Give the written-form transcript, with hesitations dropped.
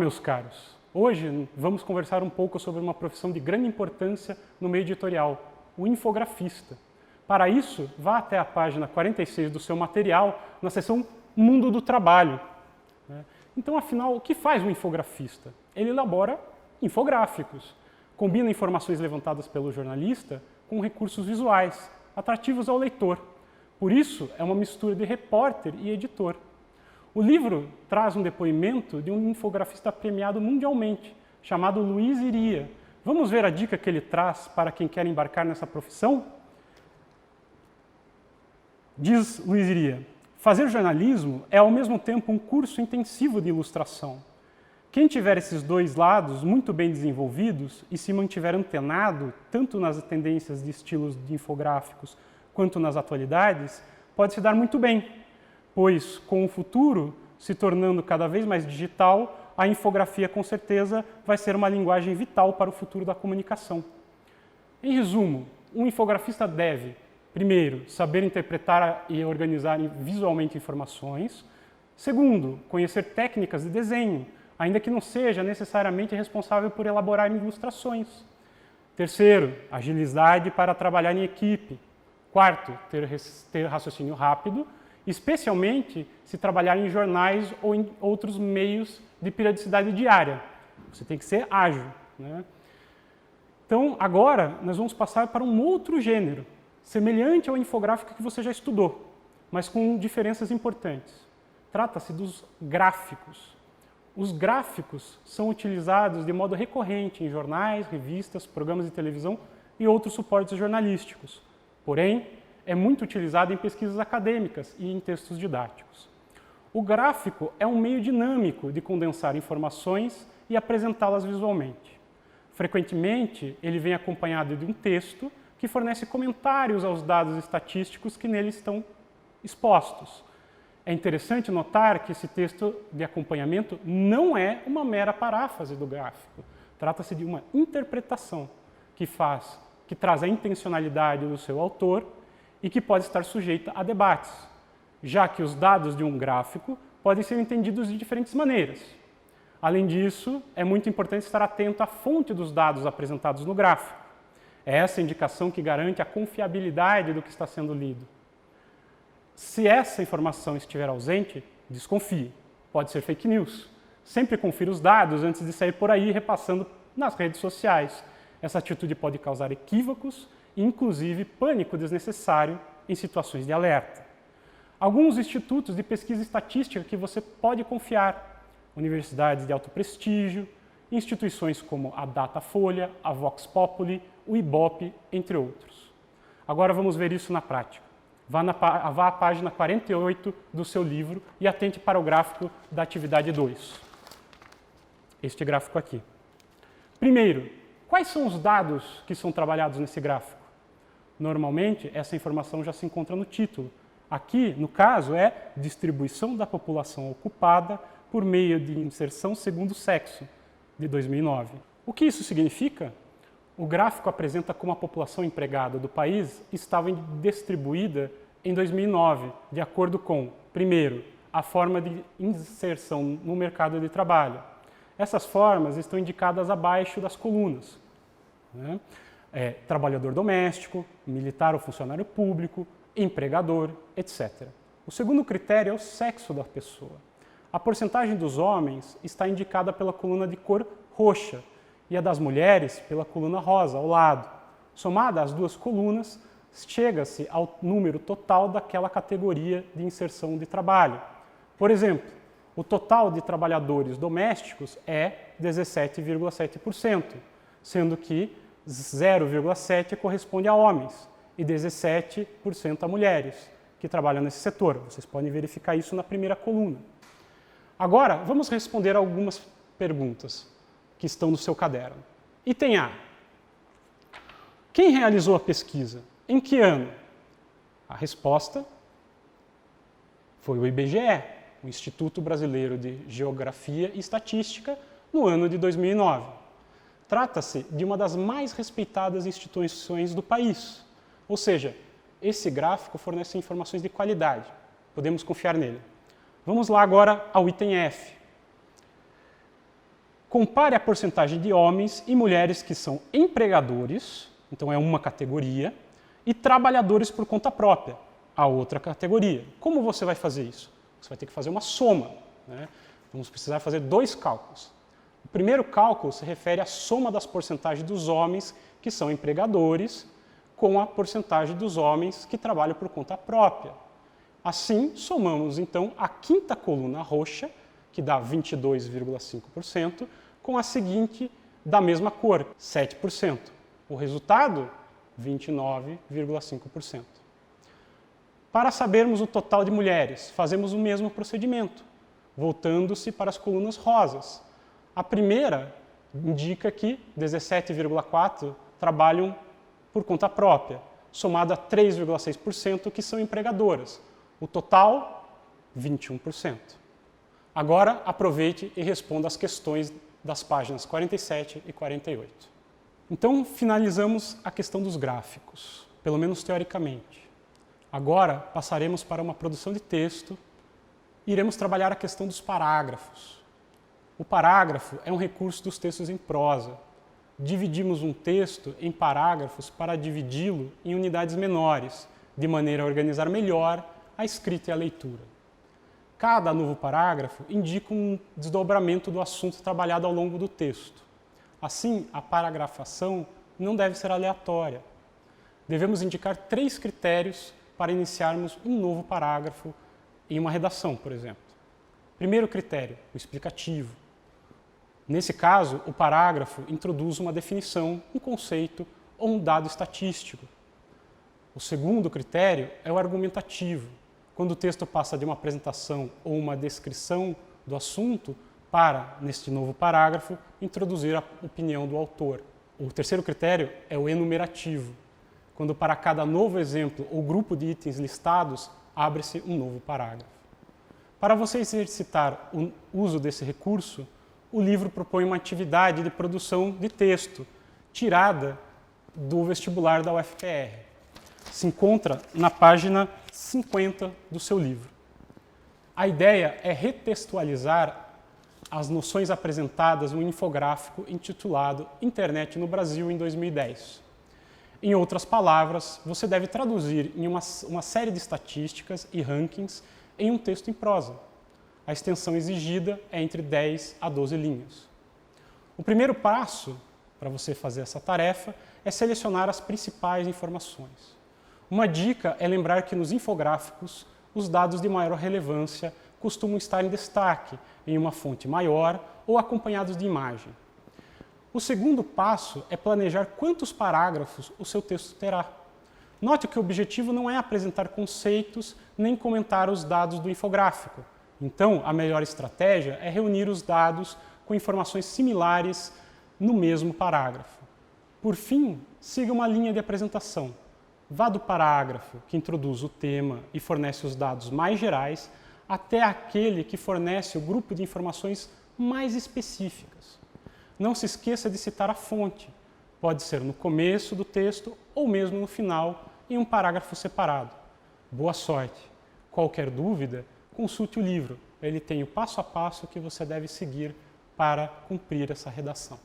meus caros, hoje vamos conversar um pouco sobre uma profissão de grande importância no meio editorial, o infografista. Para isso, vá até a página 46 do seu material, na seção Mundo do Trabalho. Então, afinal, o que faz um infografista? Ele elabora infográficos, combina informações levantadas pelo jornalista com recursos visuais, atrativos ao leitor. Por isso, é uma mistura de repórter e editor. O livro traz um depoimento de um infografista premiado mundialmente, chamado Luiz Iria. Vamos ver a dica que ele traz para quem quer embarcar nessa profissão? Diz Luiz Iria: fazer jornalismo é ao mesmo tempo um curso intensivo de ilustração. Quem tiver esses dois lados muito bem desenvolvidos e se mantiver antenado tanto nas tendências de estilos de infográficos quanto nas atualidades, pode se dar muito bem, pois com o futuro se tornando cada vez mais digital, a infografia com certeza vai ser uma linguagem vital para o futuro da comunicação. Em resumo, um infografista deve, primeiro, saber interpretar e organizar visualmente informações. Segundo, conhecer técnicas de desenho, ainda que não seja necessariamente responsável por elaborar ilustrações. Terceiro, agilidade para trabalhar em equipe. Quarto, ter raciocínio rápido, especialmente se trabalhar em jornais ou em outros meios de periodicidade diária. Você tem que ser ágil, né? Então, agora, nós vamos passar para um outro gênero, semelhante ao infográfico que você já estudou, mas com diferenças importantes. Trata-se dos gráficos. Os gráficos são utilizados de modo recorrente em jornais, revistas, programas de televisão e outros suportes jornalísticos. Porém, é muito utilizado em pesquisas acadêmicas e em textos didáticos. O gráfico é um meio dinâmico de condensar informações e apresentá-las visualmente. Frequentemente, ele vem acompanhado de um texto que fornece comentários aos dados estatísticos que nele estão expostos. É interessante notar que esse texto de acompanhamento não é uma mera paráfrase do gráfico. Trata-se de uma interpretação que traz a intencionalidade do seu autor e que pode estar sujeita a debates, já que os dados de um gráfico podem ser entendidos de diferentes maneiras. Além disso, é muito importante estar atento à fonte dos dados apresentados no gráfico. É essa indicação que garante a confiabilidade do que está sendo lido. Se essa informação estiver ausente, desconfie. Pode ser fake news. Sempre confira os dados antes de sair por aí repassando nas redes sociais. Essa atitude pode causar equívocos e, inclusive, pânico desnecessário em situações de alerta. Alguns institutos de pesquisa estatística que você pode confiar: universidades de alto prestígio, instituições como a Datafolha, a Vox Populi, o IBOP, entre outros. Agora vamos ver isso na prática. Vá à página 48 do seu livro e atente para o gráfico da atividade 2. Este gráfico aqui. Primeiro, quais são os dados que são trabalhados nesse gráfico? Normalmente, essa informação já se encontra no título. Aqui, no caso, é distribuição da população ocupada por meio de inserção segundo sexo, de 2009. O que isso significa? O gráfico apresenta como a população empregada do país estava distribuída em 2009, de acordo com, primeiro, a forma de inserção no mercado de trabalho. Essas formas estão indicadas abaixo das colunas, né? Trabalhador doméstico, militar ou funcionário público, empregador, etc. O segundo critério é o sexo da pessoa. A porcentagem dos homens está indicada pela coluna de cor roxa e a das mulheres pela coluna rosa, ao lado. Somada as duas colunas, chega-se ao número total daquela categoria de inserção de trabalho. Por exemplo, o total de trabalhadores domésticos é 17,7%, sendo que 0,7% corresponde a homens e 17% a mulheres que trabalham nesse setor. Vocês podem verificar isso na primeira coluna. Agora, vamos responder algumas perguntas que estão no seu caderno. Item A. Quem realizou a pesquisa? Em que ano? A resposta foi o IBGE, o Instituto Brasileiro de Geografia e Estatística, no ano de 2009. Trata-se de uma das mais respeitadas instituições do país. Ou seja, esse gráfico fornece informações de qualidade. Podemos confiar nele. Vamos lá agora ao item F. Compare a porcentagem de homens e mulheres que são empregadores, então é uma categoria, e trabalhadores por conta própria, a outra categoria. Como você vai fazer isso? Você vai ter que fazer uma soma, né? Vamos precisar fazer dois cálculos. O primeiro cálculo se refere à soma das porcentagens dos homens que são empregadores com a porcentagem dos homens que trabalham por conta própria. Assim, somamos então a quinta coluna roxa, que dá 22,5%, com a seguinte da mesma cor, 7%. O resultado, 29,5%. Para sabermos o total de mulheres, fazemos o mesmo procedimento, voltando-se para as colunas rosas. A primeira indica que 17,4% trabalham por conta própria, somado a 3,6% que são empregadoras. O total, 21%. Agora, aproveite e responda as questões das páginas 47 e 48. Então, finalizamos a questão dos gráficos, pelo menos teoricamente. Agora, passaremos para uma produção de texto e iremos trabalhar a questão dos parágrafos. O parágrafo é um recurso dos textos em prosa. Dividimos um texto em parágrafos para dividi-lo em unidades menores, de maneira a organizar melhor a escrita e a leitura. Cada novo parágrafo indica um desdobramento do assunto trabalhado ao longo do texto. Assim, a paragrafação não deve ser aleatória. Devemos indicar 3 critérios para iniciarmos um novo parágrafo em uma redação, por exemplo. Primeiro critério, o explicativo. Nesse caso, o parágrafo introduz uma definição, um conceito ou um dado estatístico. O segundo critério é o argumentativo, quando o texto passa de uma apresentação ou uma descrição do assunto para, neste novo parágrafo, introduzir a opinião do autor. O terceiro critério é o enumerativo, quando para cada novo exemplo ou grupo de itens listados, abre-se um novo parágrafo. Para você exercitar o uso desse recurso, o livro propõe uma atividade de produção de texto, tirada do vestibular da UFPR. Se encontra na página 50 do seu livro. A ideia é retextualizar as noções apresentadas no infográfico intitulado Internet no Brasil em 2010. Em outras palavras, você deve traduzir em uma série de estatísticas e rankings em um texto em prosa. A extensão exigida é entre 10 a 12 linhas. O primeiro passo para você fazer essa tarefa é selecionar as principais informações. Uma dica é lembrar que nos infográficos, os dados de maior relevância costumam estar em destaque, em uma fonte maior ou acompanhados de imagem. O segundo passo é planejar quantos parágrafos o seu texto terá. Note que o objetivo não é apresentar conceitos nem comentar os dados do infográfico. Então, a melhor estratégia é reunir os dados com informações similares no mesmo parágrafo. Por fim, siga uma linha de apresentação. Vá do parágrafo que introduz o tema e fornece os dados mais gerais até aquele que fornece o grupo de informações mais específicas. Não se esqueça de citar a fonte. Pode ser no começo do texto ou mesmo no final, em um parágrafo separado. Boa sorte! Qualquer dúvida, consulte o livro. Ele tem o passo a passo que você deve seguir para cumprir essa redação.